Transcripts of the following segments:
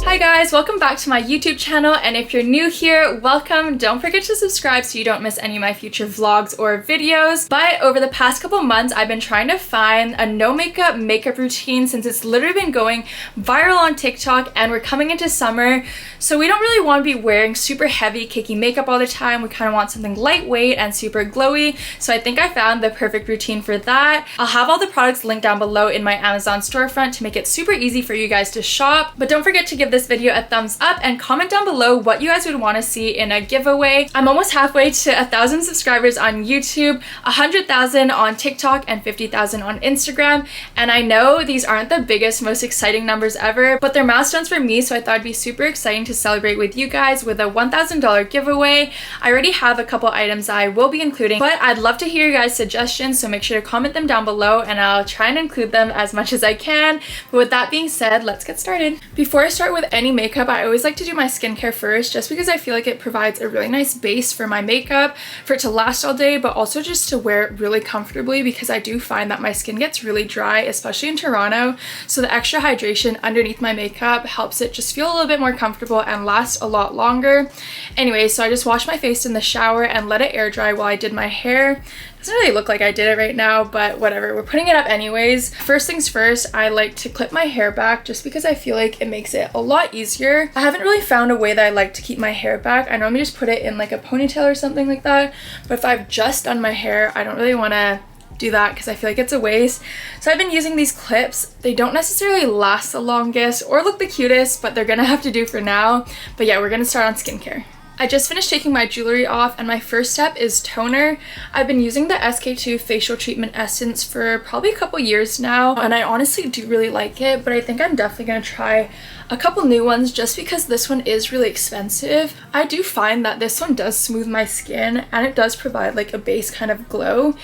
Hi guys, welcome back to my YouTube channel, and if you're new here, welcome. Don't forget to subscribe so you don't miss any of my future vlogs or videos. But over the past couple months, I've been trying to find a no makeup routine since it's literally been going viral on TikTok and we're coming into summer. So we don't really want to be wearing super heavy, cakey makeup all the time. We kind of want something lightweight and super glowy. So I think I found the perfect routine for that. I'll have all the products linked down below in my Amazon storefront to make it super easy for you guys to shop. But don't forget to give this video a thumbs up and comment down below what you guys would want to see in a giveaway. I'm almost halfway to 1,000 subscribers on YouTube, 100,000 on TikTok, and 50,000 on Instagram. And I know these aren't the biggest, most exciting numbers ever, but they're milestones for me, so I thought it'd be super exciting to celebrate with you guys with a $1,000 giveaway. I already have a couple items I will be including, but I'd love to hear your guys' suggestions, so make sure to comment them down below and I'll try and include them as much as I can. But with that being said, let's get started. Before I start with any makeup, I always like to do my skincare first, just because I feel like it provides a really nice base for my makeup, for it to last all day, but also just to wear it really comfortably, because I do find that my skin gets really dry, especially in Toronto. So the extra hydration underneath my makeup helps it just feel a little bit more comfortable and last a lot longer. Anyway, so I just washed my face in the shower and let it air dry while I did my hair. Doesn't really look like I did it right now, but whatever, we're putting it up anyways. First things first, I like to clip my hair back just because I feel like it makes it a lot easier. I haven't really found a way that I like to keep my hair back. I normally just put it in like a ponytail or something like that, but if I've just done my hair, I don't really want to do that because I feel like it's a waste. So I've been using these clips. They don't necessarily last the longest or look the cutest, but they're gonna have to do for now. But yeah, we're gonna start on skincare. I just finished taking my jewelry off, and my first step is toner. I've been using the SK2 facial treatment essence for probably a couple years now, and I honestly do really like it, but I think I'm definitely going to try a couple new ones just because this one is really expensive. I do find that this one does smooth my skin and it does provide like a base kind of glow,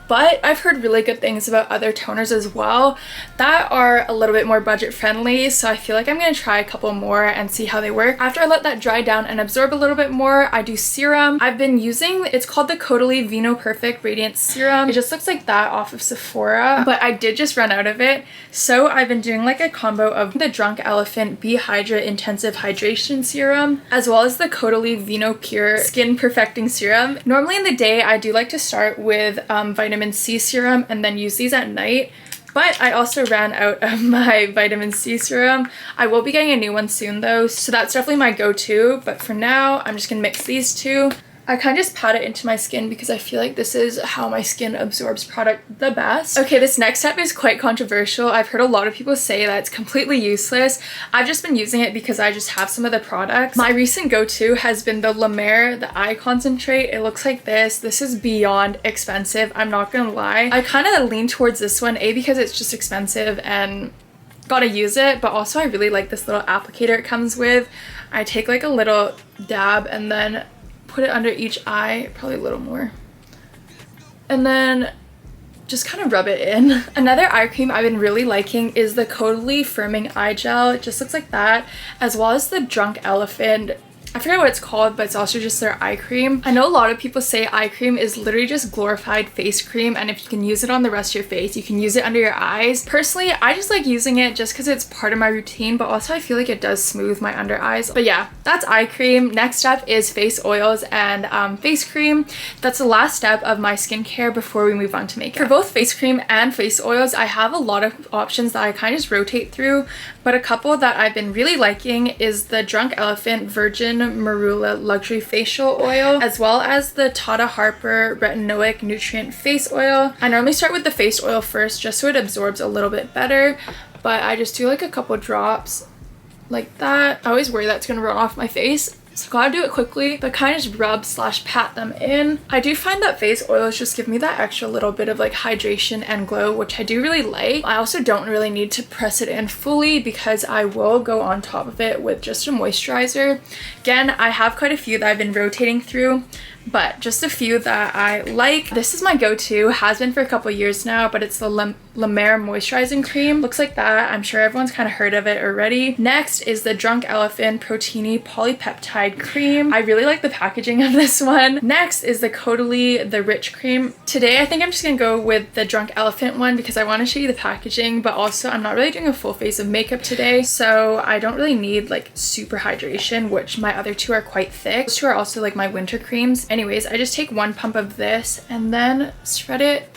but I've heard really good things about other toners as well that are a little bit more budget friendly, so I feel like I'm going to try a couple more and see how they work. After I let that dry down and absorb a little bit more, I do serum. I've been using, it's called the Caudalie Vino Perfect Radiant Serum. It just looks like that off of Sephora, but I did just run out of it, so I've been doing like a combo of the Drunk Elephant Be Hydra Intensive Hydration Serum as well as the Caudalie Vino Pure Skin Perfecting Serum. Normally in the day, I do like to start with vitamin C serum and then use these at night, but I also ran out of my vitamin C serum. I will be getting a new one soon though, so that's definitely my go-to, but for now I'm just gonna mix these two. I kind of just pat it into my skin because I feel like this is how my skin absorbs product the best. Okay, this next step is quite controversial. I've heard a lot of people say that it's completely useless. I've just been using it because I just have some of the products. My recent go-to has been the La Mer, the eye concentrate. It looks like this. This is beyond expensive, I'm not gonna lie. I kind of lean towards this one, A, because it's just expensive and gotta use it, but also I really like this little applicator it comes with. I take like a little dab and then put it under each eye, probably a little more, and then just kind of rub it in. Another eye cream I've been really liking is the Caudalie Firming Eye Gel. It just looks like that, as well as the Drunk Elephant. I forget what it's called, but it's also just their eye cream. I know a lot of people say eye cream is literally just glorified face cream, and if you can use it on the rest of your face, you can use it under your eyes. Personally, I just like using it just because it's part of my routine, but also I feel like it does smooth my under eyes. But yeah, that's eye cream. Next up is face oils and face cream. That's the last step of my skincare before we move on to makeup. For both face cream and face oils, I have a lot of options that I kind of just rotate through, but a couple that I've been really liking is the Drunk Elephant Virgin Marula Luxury Facial Oil, as well as the Tata Harper Retinoic Nutrient Face Oil. I normally start with the face oil first just so it absorbs a little bit better, but I just do like a couple drops like that. I always worry that's gonna run off my face, so gotta do it quickly, but kind of just rub slash pat them in. I do find that face oils just give me that extra little bit of like hydration and glow, which I do really like. I also don't really need to press it in fully because I will go on top of it with just a moisturizer. Again, I have quite a few that I've been rotating through, but just a few that I like. This is my go-to, has been for a couple years now, but it's the Luminous moisturizing cream. Looks like that. I'm sure everyone's kind of heard of it already. Next is the Drunk Elephant Proteiny Polypeptide Cream. I really like the packaging of this one. Next is the Caudalie the Rich Cream. Today I think I'm just gonna go with the Drunk Elephant one because I want to show you the packaging, but also I'm not really doing a full face of makeup today, so I don't really need like super hydration, which my other two are quite thick. Those two are also like my winter creams. Anyways, I just take 1 pump of this and then spread it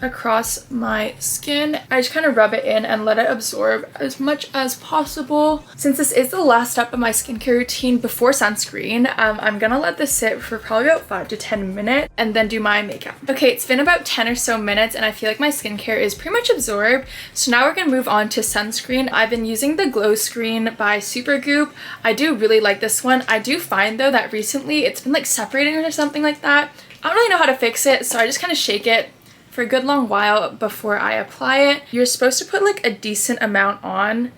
across my skin. I just kind of rub it in and let it absorb as much as possible. Since this is the last step of my skincare routine before sunscreen, I'm gonna let this sit for probably about 5 to 10 minutes and then do my makeup. Okay, it's been about 10 or so minutes and I feel like my skincare is pretty much absorbed. So now we're gonna move on to sunscreen. I've been using the Glow Screen by Supergoop. I do really like this one. I do find though that recently it's been like separating or something like that. I don't really know how to fix it, so I just kind of shake it for a good long while before I apply it. You're supposed to put like a decent amount on,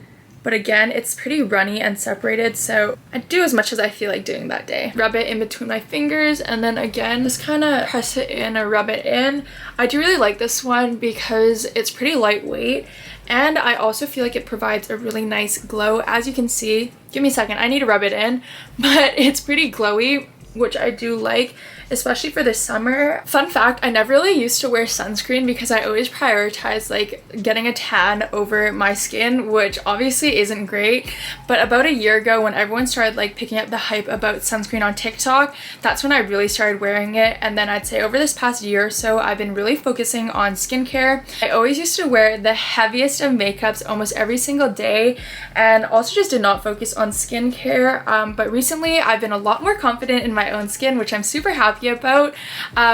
but again, it's pretty runny and separated, so I do as much as I feel like doing that day. Rub it in between my fingers and then again, just kind of press it in or rub it in. I do really like this one because it's pretty lightweight and I also feel like it provides a really nice glow. As you can see, give me a second, I need to rub it in, but it's pretty glowy, which I do like, especially for the summer. Fun fact, I never really used to wear sunscreen because I always prioritize like getting a tan over my skin, which obviously isn't great. But about a year ago when everyone started like picking up the hype about sunscreen on TikTok, that's when I really started wearing it. And then I'd say over this past year or so, I've been really focusing on skincare. I always used to wear the heaviest of makeups almost every single day and also just did not focus on skincare. But recently I've been a lot more confident in my own skin, which I'm super happy about,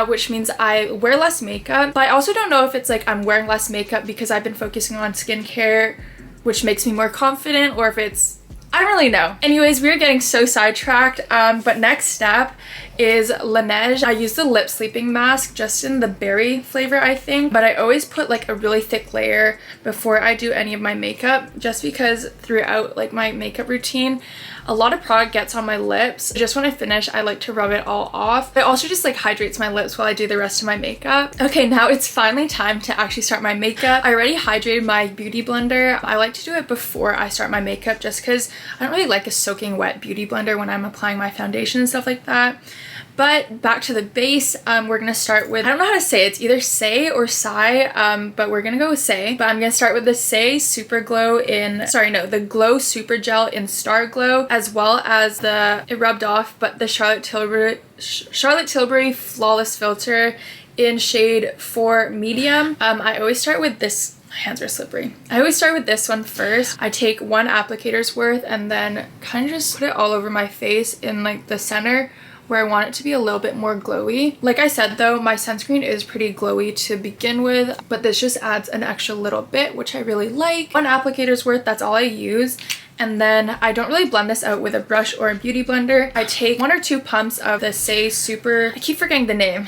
which means I wear less makeup. But I also don't know if it's like I'm wearing less makeup because I've been focusing on skincare, which makes me more confident, or if it's, I don't really know. Anyways, we're getting so sidetracked, but next step is Laneige. I use the lip sleeping mask just in the berry flavor, I think, but I always put like a really thick layer before I do any of my makeup, just because throughout like my makeup routine, a lot of product gets on my lips. Just when I finish, I like to rub it all off. It also just like hydrates my lips while I do the rest of my makeup. Okay, now it's finally time to actually start my makeup. I already hydrated my beauty blender. I like to do it before I start my makeup just because I don't really like a soaking wet beauty blender when I'm applying my foundation and stuff like that. But back to the base, we're gonna start with, I don't know how to say it, it's either Saie or Saie, but we're gonna go with Saie. But I'm gonna start with the Saie Super Glow the Glow Super Gel in Star Glow, as well as it rubbed off, but the Charlotte Tilbury Flawless Filter in shade 4 Medium. I always start with this. My hands are slippery. I always start with this one first. I take 1 applicator's worth and then kind of just put it all over my face in like the center where I want it to be a little bit more glowy. Like I said though, my sunscreen is pretty glowy to begin with, but this just adds an extra little bit, which I really like. 1 applicator's worth, that's all I use. And then I don't really blend this out with a brush or a beauty blender. I take 1 or 2 pumps of the Saie I keep forgetting the name.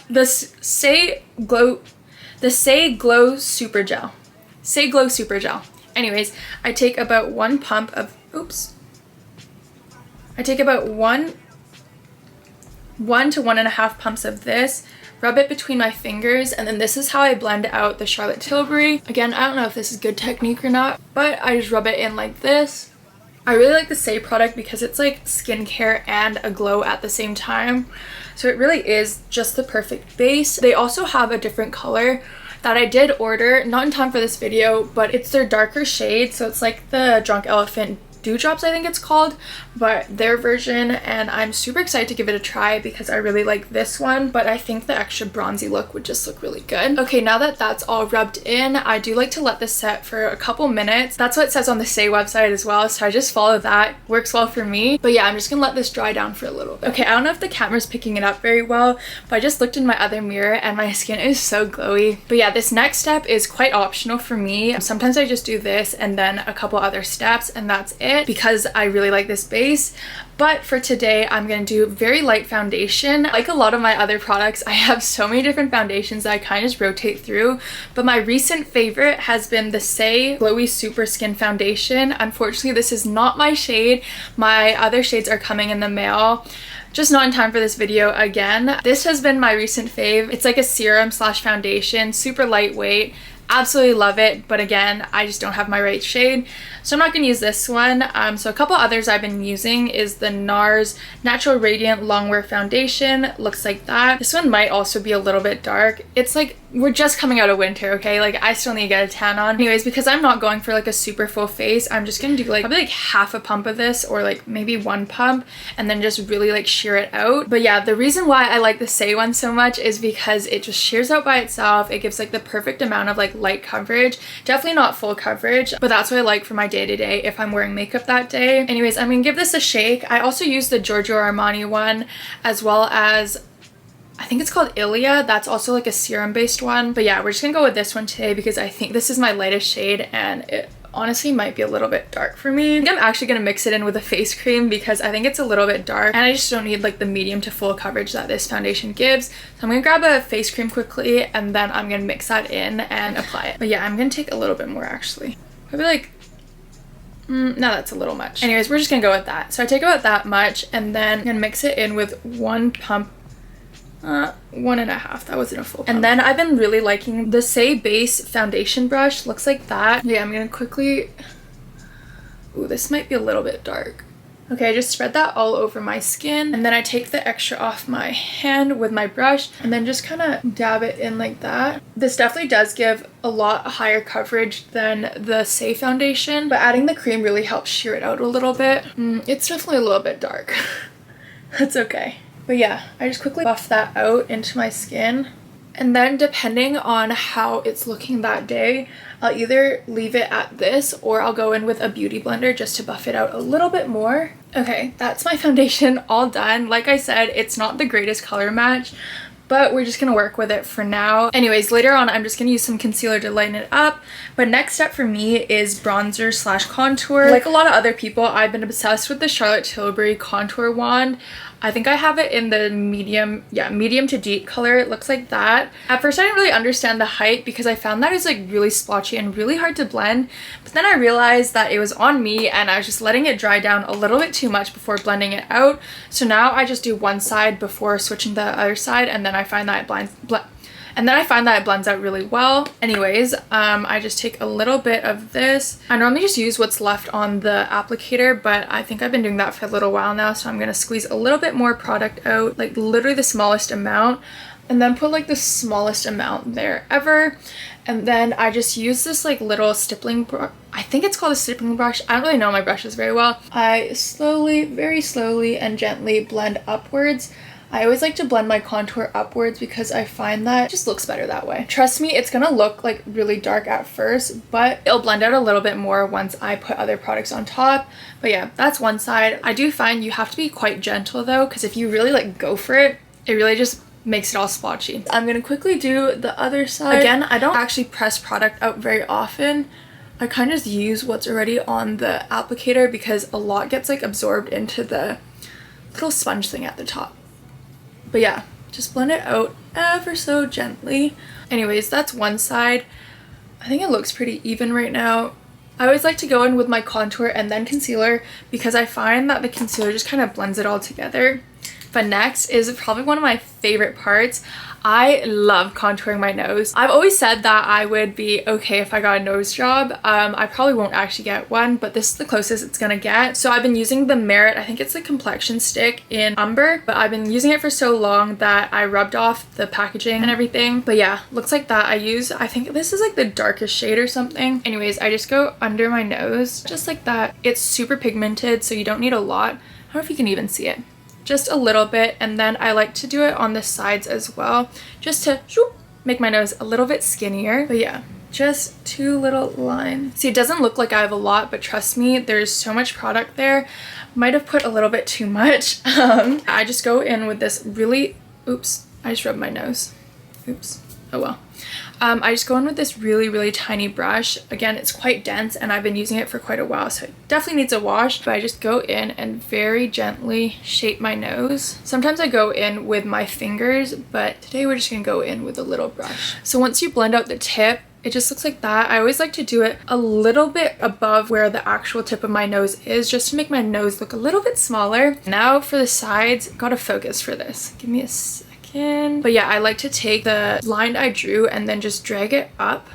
the Saie Glow Super Gel. Saie Glow Super Gel. Anyways, I take about 1 pump of, I take about 1 to 1.5 pumps of this, rub it between my fingers, and then this is how I blend out the Charlotte Tilbury. Again, I don't know if this is good technique or not, but I just rub it in like this. I really like the Saie product because it's like skincare and a glow at the same time. So it really is just the perfect base. They also have a different color that I did order, not in time for this video, but it's their darker shade. So it's like the Drunk Elephant Dewdrops, I think it's called, but their version, and I'm super excited to give it a try because I really like this one, but I think the extra bronzy look would just look really good. Okay, now that that's all rubbed in, I do like to let this set for a couple minutes. That's what it says on the Saie website as well, so I just follow that. Works well for me. But yeah, I'm just gonna let this dry down for a little bit. Okay, I don't know if the camera's picking it up very well, but I just looked in my other mirror and my skin is so glowy. But yeah, this next step is quite optional for me. Sometimes I just do this and then a couple other steps and that's it, because I really like this base. But for today, I'm going to do very light foundation. Like a lot of my other products, I have so many different foundations that I kind of just rotate through. But my recent favorite has been the Saie Glowy Super Skin Foundation. Unfortunately, this is not my shade. My other shades are coming in the mail. just not in time for this video again. This has been my recent fave. It's like a serum slash foundation, super lightweight. Absolutely love it, but again, I just don't have my right shade, so I'm not going to use this one. So a couple others I've been using is the Nars Natural Radiant Longwear Foundation. Looks like that. This one might also be a little bit dark. It's like we're just coming out of winter, okay? Like I still need to get a tan on. Anyways, because I'm not going for like a super full face, I'm just going to do like probably like half a pump of this, or like maybe one pump, and then just really like sheer it out. But yeah, the reason why I like the Saie one so much is because it just sheers out by itself. It gives like the perfect amount of like light coverage. Definitely not full coverage, but that's what I like for my day-to-day if I'm wearing makeup that day. Anyways, I'm gonna give this a shake. I also use the Giorgio Armani one, as well as I think it's called Ilia. That's also like a serum based one. But yeah, we're just gonna go with this one today because I think this is my lightest shade and it honestly might be a little bit dark for me. I think I'm actually gonna mix it in with a face cream because I think it's a little bit dark and I just don't need like the medium to full coverage that this foundation gives. So I'm gonna grab a face cream quickly and then I'm gonna mix that in and apply it. But yeah, I'm gonna take a little bit more actually. Probably like no, that's a little much. Anyways, we're just gonna go with that. So I take about that much and then I'm gonna mix it in with one pump. 1.5. That wasn't a full pump. And then I've been really liking the Saie base foundation brush. Looks like that. Yeah, I'm gonna quickly, ooh, this might be a little bit dark. Okay, I just spread that all over my skin and then I take the extra off my hand with my brush and then just kind of dab it in like that. This definitely does give a lot higher coverage than the Saie foundation, but adding the cream really helps sheer it out a little bit. It's definitely a little bit dark. That's okay. But yeah, I just quickly buff that out into my skin. And then depending on how it's looking that day, I'll either leave it at this or I'll go in with a beauty blender just to buff it out a little bit more. Okay, that's my foundation all done. Like I said, it's not the greatest color match, but we're just gonna work with it for now. Anyways, later on, I'm just gonna use some concealer to lighten it up. But next step for me is bronzer slash contour. Like a lot of other people, I've been obsessed with the Charlotte Tilbury contour wand. I think I have it in the medium to deep color. It looks like that. At first I didn't really understand the hype because I found that it was like really splotchy and really hard to blend, but then I realized that it was on me and I was just letting it dry down a little bit too much before blending it out. So now I just do one side before switching to the other side, and then I find that it blends out really well. Anyways, I just take a little bit of this. I normally just use what's left on the applicator, but I think I've been doing that for a little while now, so I'm gonna squeeze a little bit more product out, like literally the smallest amount, and then put like the smallest amount there ever. And then I just use this like little stippling brush. I think it's called a stippling brush. I don't really know my brushes very well. I slowly, very slowly and gently blend upwards. I always like to blend my contour upwards because I find that it just looks better that way. Trust me, it's gonna look like really dark at first, but it'll blend out a little bit more once I put other products on top. But yeah, that's one side. I do find you have to be quite gentle though, because if you really like go for it, it really just makes it all splotchy. I'm gonna quickly do the other side. Again, I don't actually press product out very often. I kind of just use what's already on the applicator because a lot gets like absorbed into the little sponge thing at the top. But yeah, just blend it out ever so gently. Anyways, that's one side. I think it looks pretty even right now. I always like to go in with my contour and then concealer because I find that the concealer just kind of blends it all together. But next is probably one of my favorite parts. I love contouring my nose. I've always said that I would be okay if I got a nose job. I probably won't actually get one, but this is the closest it's gonna get. So I've been using the Merit, I think it's the complexion stick in Umber, but I've been using it for so long that I rubbed off the packaging and everything. But yeah, looks like that. I think this is like the darkest shade or something. Anyways, I just go under my nose, just like that. It's super pigmented, so you don't need a lot. I don't know if you can even see it. Just a little bit, and then I like to do it on the sides as well, just to make my nose a little bit skinnier. But yeah, just two little lines. See, it doesn't look like I have a lot, but trust me, there's so much product there. Might have put a little bit too much. I just go in with this really, oops, I just rubbed my nose. Oops, oh well. I just go in with this really tiny brush. Again, it's quite dense and I've been using it for quite a while, so it definitely needs a wash. But I just go in and very gently shape my nose. Sometimes I go in with my fingers, but today we're just gonna go in with a little brush. So once you blend out the tip, it just looks like that. I always like to do it a little bit above where the actual tip of my nose is, just to make my nose look a little bit smaller. Now for the sides, gotta focus for this. Give me a second. But yeah, I like to take the line I drew and then just drag it up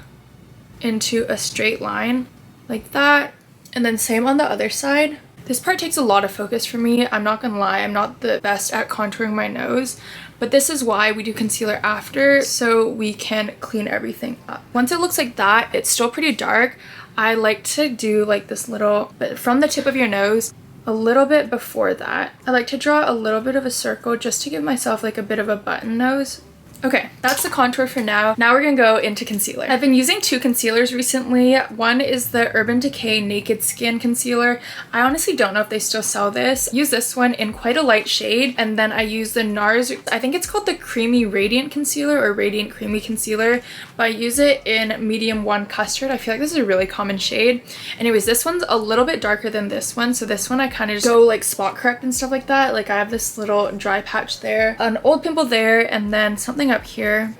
into a straight line like that. And then same on the other side. This part takes a lot of focus for me. I'm not gonna lie, I'm not the best at contouring my nose, but this is why we do concealer after, so we can clean everything up. Once it looks like that, it's still pretty dark. I like to do like this little bit from the tip of your nose, a little bit before that. I like to draw a little bit of a circle just to give myself like a bit of a button nose. Okay, that's the contour for now. Now we're gonna go into concealer. I've been using two concealers recently. One is the Urban Decay Naked Skin Concealer. I honestly don't know if they still sell this. I use this one in quite a light shade, and then I use the Nars, I think it's called the Creamy Radiant Concealer or Radiant Creamy Concealer, but I use it in medium 1 Custard. I feel like this is a really common shade. Anyways, this one's a little bit darker than this one, so this one I kind of just go like spot correct and stuff like that. Like I have this little dry patch there, an old pimple there, and then something up here.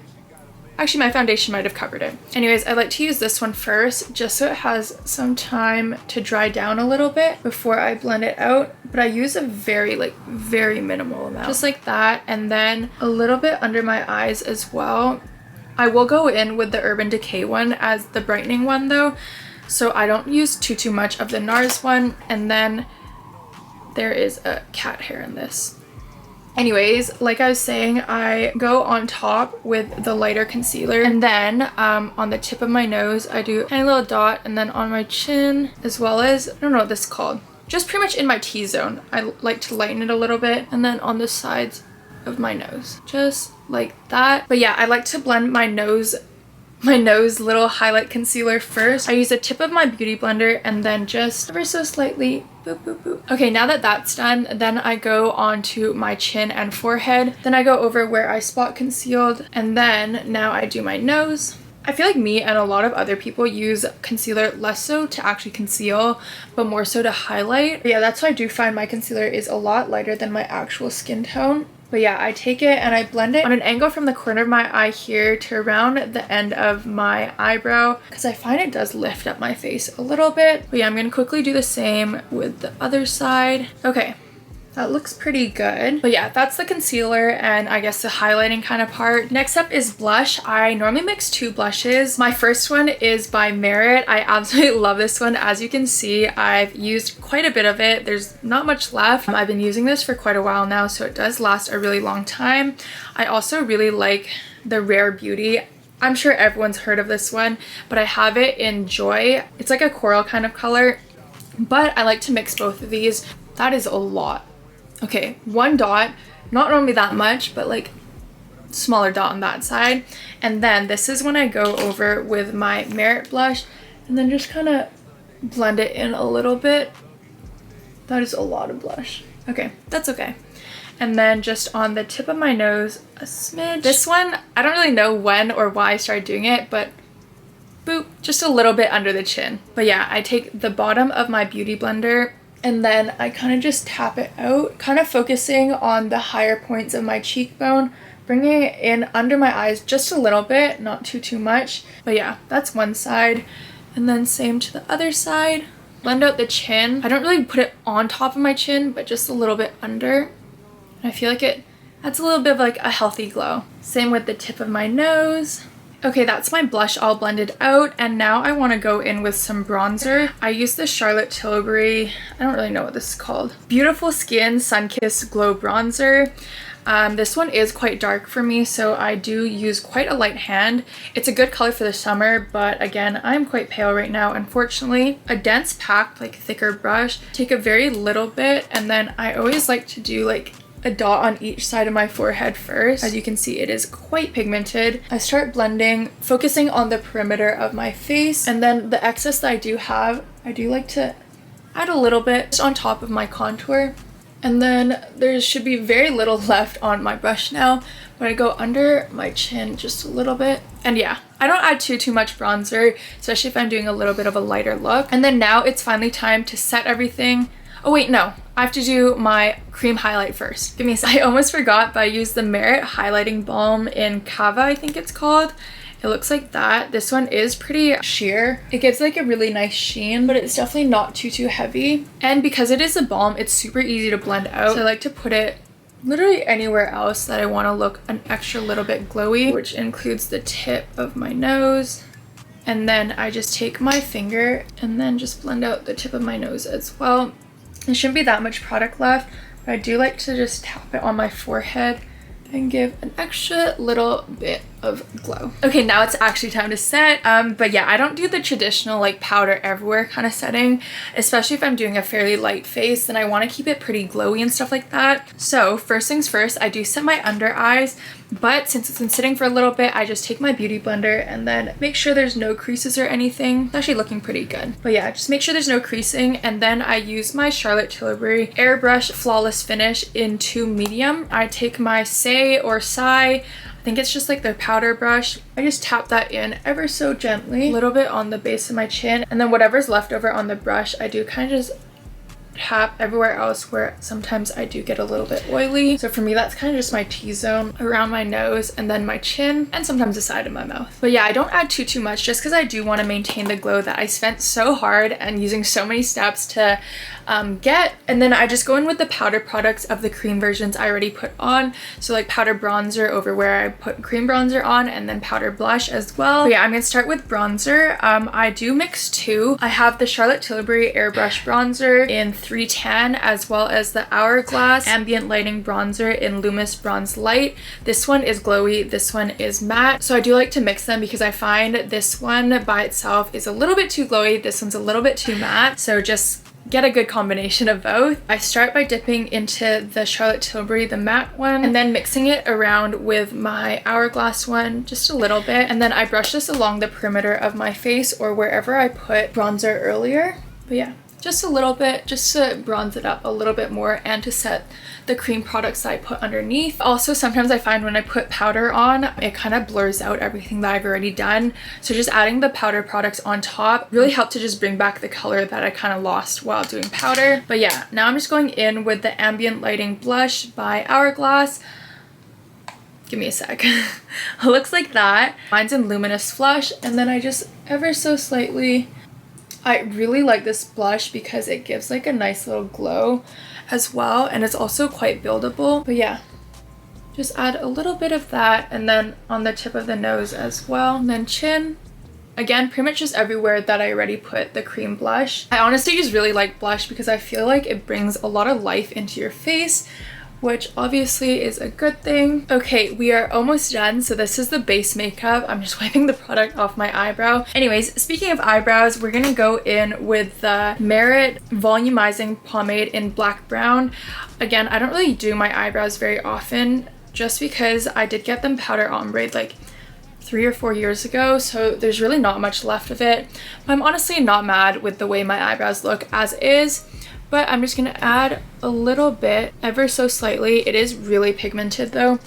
Actually, my foundation might have covered it. Anyways, I like to use this one first just so it has some time to dry down a little bit before I blend it out. But I use a very minimal amount, just like that, and then a little bit under my eyes as well. I will go in with the Urban Decay one as the brightening one though, so I don't use too much of the Nars one. And then there is a cat hair in this. Anyways, like I was saying, I go on top with the lighter concealer, and then on the tip of my nose I do a tiny little dot, and then on my chin, as well as, I don't know what this is called, just pretty much in my T-zone, I like to lighten it a little bit, and then on the sides of my nose, just like that. But yeah, I like to blend my nose little highlight concealer first. I use the tip of my beauty blender and then just ever so slightly boop boop boop. Okay, now that that's done, then I go onto my chin and forehead. Then I go over where I spot concealed, and then now I do my nose. I feel like me and a lot of other people use concealer less so to actually conceal, but more so to highlight. But yeah, that's why I do find my concealer is a lot lighter than my actual skin tone. But yeah, I take it and I blend it on an angle from the corner of my eye here to around the end of my eyebrow, because I find it does lift up my face a little bit. But yeah, I'm gonna quickly do the same with the other side. Okay, that looks pretty good. But yeah, that's the concealer and I guess the highlighting kind of part. Next up is blush. I normally mix two blushes. My first one is by Merit. I absolutely love this one. As you can see, I've used quite a bit of it. There's not much left. I've been using this for quite a while now, so it does last a really long time. I also really like the Rare Beauty. I'm sure everyone's heard of this one, but I have it in Joy. It's like a coral kind of color, but I like to mix both of these. That is a lot. Okay, one dot, not normally that much, but like smaller dot on that side. And then this is when I go over with my Merit blush and then just kind of blend it in a little bit. That is a lot of blush. Okay, that's okay. And then just on the tip of my nose, a smidge. This one, I don't really know when or why I started doing it, but boop, just a little bit under the chin. But yeah, I take the bottom of my beauty blender and then I kind of just tap it out, kind of focusing on the higher points of my cheekbone, bringing it in under my eyes just a little bit, not too much. But yeah, that's one side. And then same to the other side. Blend out the chin. I don't really put it on top of my chin, but just a little bit under. And I feel like it adds a little bit of like a healthy glow. Same with the tip of my nose. Okay, that's my blush all blended out, and now I want to go in with some bronzer. I use the Charlotte Tilbury, I don't really know what this is called, Beautiful Skin Sunkissed Glow Bronzer. This one is quite dark for me, so I do use quite a light hand. It's a good color for the summer, but again, I'm quite pale right now, unfortunately. A dense packed, like thicker brush, take a very little bit, and then I always like to do like a dot on each side of my forehead first. As you can see, it is quite pigmented. I start blending, focusing on the perimeter of my face, and then the excess that I do have, I do like to add a little bit just on top of my contour. And then there should be very little left on my brush now, but I go under my chin just a little bit. And yeah, I don't add too much bronzer, especially if I'm doing a little bit of a lighter look. And then now it's finally time to set everything. Oh wait, no, I have to do my cream highlight first. Give me a second. I almost forgot, but I used the Merit Highlighting Balm in Cava, I think it's called. It looks like that. This one is pretty sheer. It gives like a really nice sheen, but it's definitely not too heavy. And because it is a balm, it's super easy to blend out. So I like to put it literally anywhere else that I want to look an extra little bit glowy, which includes the tip of my nose. And then I just take my finger and then just blend out the tip of my nose as well. There shouldn't be that much product left, but I do like to just tap it on my forehead and give an extra little bit of glow. Okay, now it's actually time to set. But yeah, I don't do the traditional like powder everywhere kind of setting, especially if I'm doing a fairly light face, then I want to keep it pretty glowy and stuff like that. So first things first, I do set my under eyes, but since it's been sitting for a little bit, I just take my beauty blender and then make sure there's no creases or anything. It's actually looking pretty good. But yeah, just make sure there's no creasing, and then I use my Charlotte Tilbury Airbrush Flawless Finish in 2 medium. I take my Saie or Saie, I think it's just like their powder brush. I just tap that in ever so gently, a little bit on the base of my chin, and then whatever's left over on the brush, I do kind of just tap everywhere else where sometimes I do get a little bit oily. So for me, that's kind of just my T-zone around my nose and then my chin and sometimes the side of my mouth. But yeah, I don't add too much just because I do want to maintain the glow that I spent so hard and using so many steps to get. And then I just go in with the powder products of the cream versions I already put on. So like powder bronzer over where I put cream bronzer on, and then powder blush as well. But yeah, I'm gonna start with bronzer. I do mix 2. I have the Charlotte Tilbury Airbrush Bronzer in 310, as well as the Hourglass Ambient Lighting Bronzer in Luminous Bronze Light. This one is glowy, this one is matte. So I do like to mix them because I find this one by itself is a little bit too glowy, this one's a little bit too matte. So just get a good combination of both. I start by dipping into the Charlotte Tilbury, the matte one, and then mixing it around with my Hourglass one just a little bit. And then I brush this along the perimeter of my face or wherever I put bronzer earlier. But yeah, just a little bit, just to bronze it up a little bit more and to set the cream products that I put underneath. Also, sometimes I find when I put powder on, it kind of blurs out everything that I've already done. So just adding the powder products on top really helped to just bring back the color that I kind of lost while doing powder. But yeah, now I'm just going in with the Ambient Lighting Blush by Hourglass. Give me a sec. It looks like that. Mine's in Luminous Flush, and then I just ever so slightly, I really like this blush because it gives like a nice little glow as well, and it's also quite buildable. But yeah, just add a little bit of that, and then on the tip of the nose as well, and then chin. Again, pretty much just everywhere that I already put the cream blush. I honestly just really like blush because I feel like it brings a lot of life into your face, which obviously is a good thing. Okay, we are almost done. So this is the base makeup. I'm just wiping the product off my eyebrow. Anyways, speaking of eyebrows, we're gonna go in with the Merit Volumizing Pomade in Black Brown. Again, I don't really do my eyebrows very often just because I did get them powder ombre'd like 3 or 4 years ago, so there's really not much left of it. But I'm honestly not mad with the way my eyebrows look as is. But I'm just gonna add a little bit, ever so slightly. It is really pigmented though.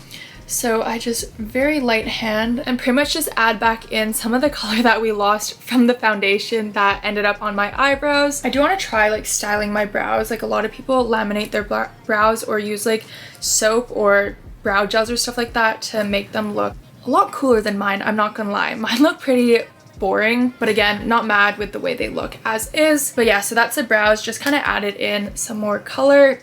So I just very light hand and pretty much just add back in some of the color that we lost from the foundation that ended up on my eyebrows. I do want to try like styling my brows. Like a lot of people laminate their brows or use like soap or brow gels or stuff like that to make them look a lot cooler than mine. I'm not gonna lie. Mine look pretty boring, but again, not mad with the way they look as is. But yeah, so that's the brows. Just kind of added in some more color.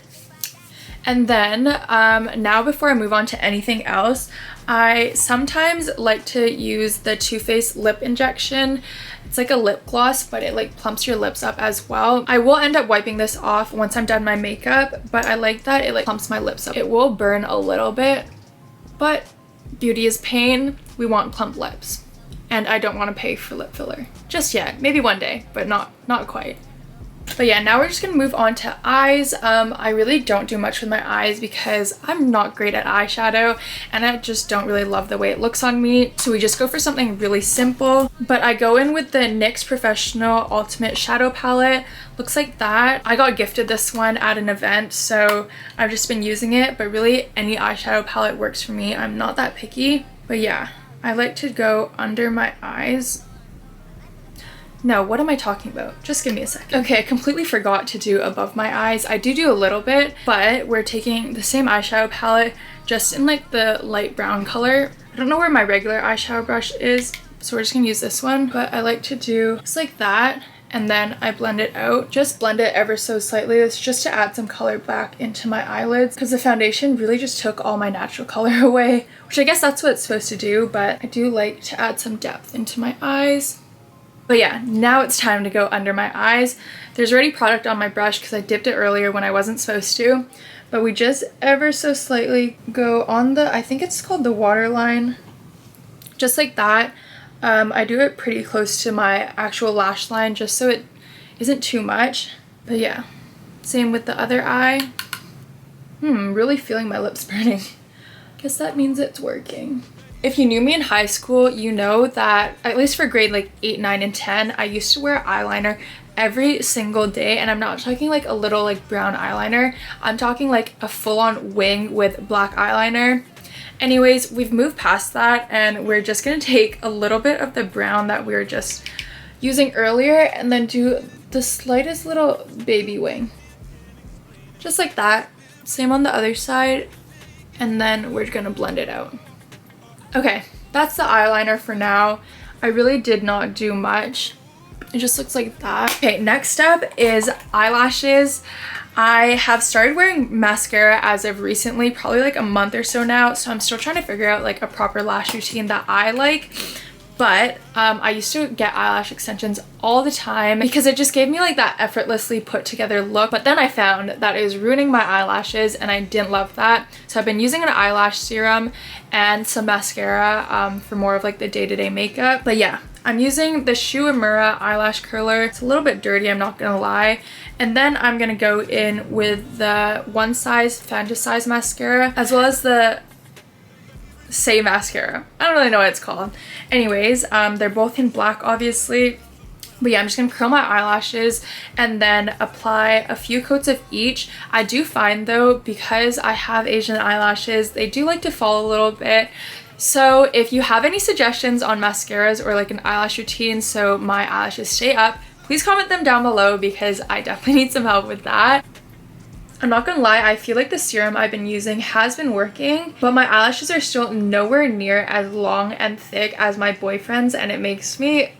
And then now before I move on to anything else, I sometimes like to use the Too Faced lip injection. It's like a lip gloss, but it like plumps your lips up as well. I will end up wiping this off once I'm done my makeup, but I like that it like plumps my lips up. It will burn a little bit, but beauty is pain. We want plump lips. And I don't want to pay for lip filler just yet. Maybe one day, but not quite. But yeah, now we're just gonna move on to eyes. I really don't do much with my eyes because I'm not great at eyeshadow and I just don't really love the way it looks on me. So we just go for something really simple. But I go in with the NYX Professional Ultimate Shadow Palette. Looks like that. I got gifted this one at an event, so I've just been using it. But really, any eyeshadow palette works for me. I'm not that picky. But yeah, I like to go under my eyes No, what am I talking about? Just give me a second. Okay, I completely forgot to do above my eyes. I do a little bit, but we're taking the same eyeshadow palette, just in like the light brown color. I don't know where my regular eyeshadow brush is, so we're just gonna use this one, but I like to do just like that, and then I blend it out. Just blend it ever so slightly. It's just to add some color back into my eyelids, because the foundation really just took all my natural color away, which I guess that's what it's supposed to do, but I do like to add some depth into my eyes. But yeah, now it's time to go under my eyes. There's already product on my brush because I dipped it earlier when I wasn't supposed to, but we just ever so slightly go on the, I think it's called the waterline, just like that. I do it pretty close to my actual lash line just so it isn't too much. But yeah, same with the other eye. Really feeling my lips burning. Guess that means it's working. If you knew me in high school, you know that at least for grade like 8, 9, and 10, I used to wear eyeliner every single day, and I'm not talking like a little like brown eyeliner. I'm talking like a full-on wing with black eyeliner. Anyways, we've moved past that, and we're just gonna take a little bit of the brown that we were just using earlier and then do the slightest little baby wing. Just like that. Same on the other side, and then we're gonna blend it out. Okay, that's the eyeliner for now. I really did not do much. It just looks like that. Okay, next up is eyelashes. I have started wearing mascara as of recently, probably like a month or so now, so I'm still trying to figure out like a proper lash routine that I like. But I used to get eyelash extensions all the time because it just gave me like that effortlessly put together look. But then I found that it was ruining my eyelashes, and I didn't love that. So I've been using an eyelash serum and some mascara for more of like the day-to-day makeup. But yeah, I'm using the Shu Uemura eyelash curler. It's a little bit dirty, I'm not gonna lie. And then I'm gonna go in with the One Size Fantasize mascara, as well as the Saie mascara. I don't really know what it's called. Anyways, they're both in black, obviously. But yeah, I'm just gonna curl my eyelashes and then apply a few coats of each. I do find though, because I have Asian eyelashes, they do like to fall a little bit. So if you have any suggestions on mascaras or like an eyelash routine so my eyelashes stay up, please comment them down below because I definitely need some help with that. I'm not gonna lie, I feel like the serum I've been using has been working, but my eyelashes are still nowhere near as long and thick as my boyfriend's, and it makes me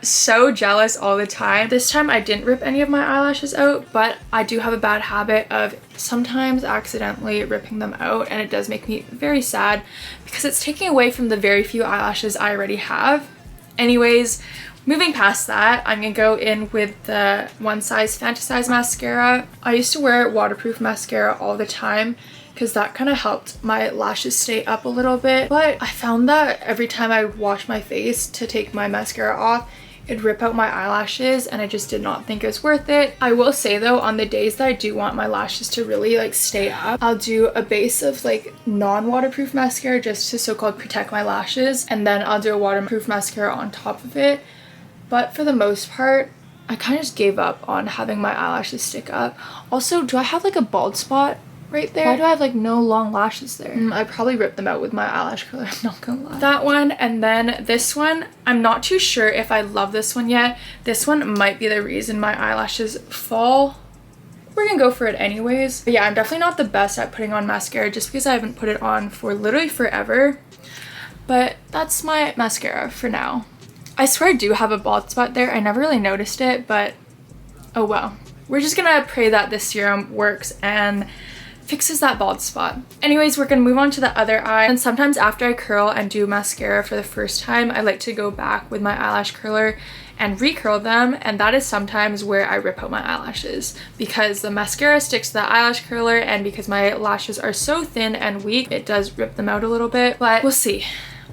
so jealous all the time. This time I didn't rip any of my eyelashes out, but I do have a bad habit of sometimes accidentally ripping them out, and it does make me very sad because it's taking away from the very few eyelashes I already have. Anyways, moving past that, I'm gonna go in with the One Size Fantasize mascara. I used to wear waterproof mascara all the time because that kind of helped my lashes stay up a little bit. But I found that every time I wash my face to take my mascara off, it'd rip out my eyelashes, and I just did not think it was worth it. I will say though, on the days that I do want my lashes to really like stay up, I'll do a base of like non-waterproof mascara just to so-called protect my lashes, and then I'll do a waterproof mascara on top of it. But for the most part, I kind of just gave up on having my eyelashes stick up. Also, do I have like a bald spot right there? Why do I have like no long lashes there? I probably ripped them out with my eyelash curler, I'm not gonna lie. That one, and then this one, I'm not too sure if I love this one yet. This one might be the reason my eyelashes fall. We're gonna go for it anyways. But yeah, I'm definitely not the best at putting on mascara just because I haven't put it on for literally forever. But that's my mascara for now. I swear I do have a bald spot there. I never really noticed it, but oh well. We're just gonna pray that this serum works and fixes that bald spot. Anyways, we're gonna move on to the other eye. And sometimes after I curl and do mascara for the first time, I like to go back with my eyelash curler and recurl them, and that is sometimes where I rip out my eyelashes because the mascara sticks to the eyelash curler, and because my lashes are so thin and weak, it does rip them out a little bit, but we'll see.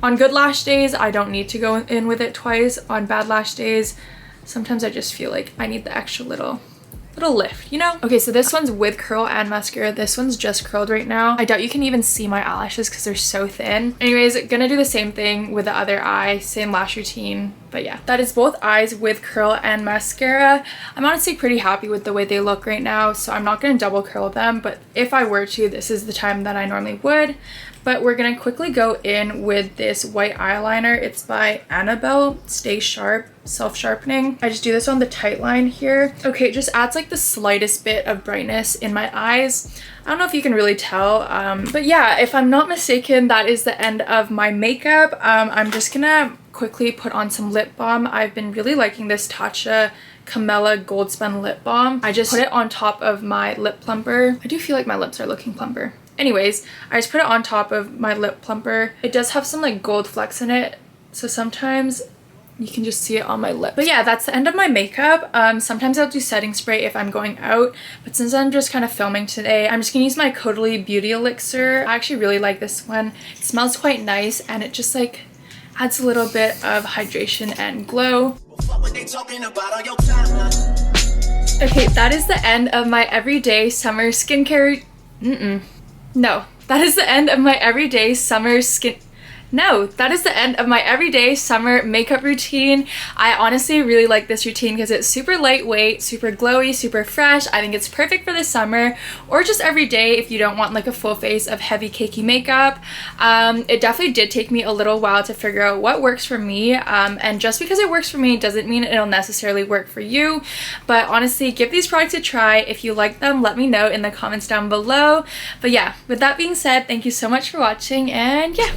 On good lash days, I don't need to go in with it twice. On bad lash days, sometimes I just feel like I need the extra little lift, you know? Okay, so this one's with curl and mascara. This one's just curled right now. I doubt you can even see my eyelashes because they're so thin. Anyways, gonna do the same thing with the other eye, same lash routine. But yeah, that is both eyes with curl and mascara. I'm honestly pretty happy with the way they look right now, so I'm not gonna double curl them, but if I were to, this is the time that I normally would. But we're gonna quickly go in with this white eyeliner. It's by Annabelle Stay Sharp. self-sharpening. I just do this on the tight line here. Okay, it just adds like the slightest bit of brightness in my eyes. I don't know if you can really tell, but yeah, if I'm not mistaken, that is the end of my makeup. I'm just gonna quickly put on some lip balm. I've been really liking this Tatcha Camella Gold Spun lip balm. I just put it on top of my lip plumper. I do feel like my lips are looking plumper. Anyways, I just put it on top of my lip plumper. It does have some like gold flecks in it, so sometimes you can just see it on my lip. But yeah, that's the end of my makeup. Sometimes I'll do setting spray if I'm going out, but since I'm just kind of filming today, I'm just gonna use my Caudalie Beauty Elixir. I actually really like this one. It smells quite nice and it just like adds a little bit of hydration and glow. Okay, that is the end of my everyday summer skincare. No, that is the end of my everyday summer makeup routine. I honestly really like this routine because it's super lightweight, super glowy, super fresh. I think it's perfect for the summer or just every day if you don't want like a full face of heavy cakey makeup. It definitely did take me a little while to figure out what works for me, and just because it works for me doesn't mean it'll necessarily work for you. But honestly, give these products a try. If you like them, let me know in the comments down below. But yeah, with that being said, thank you so much for watching, and yeah.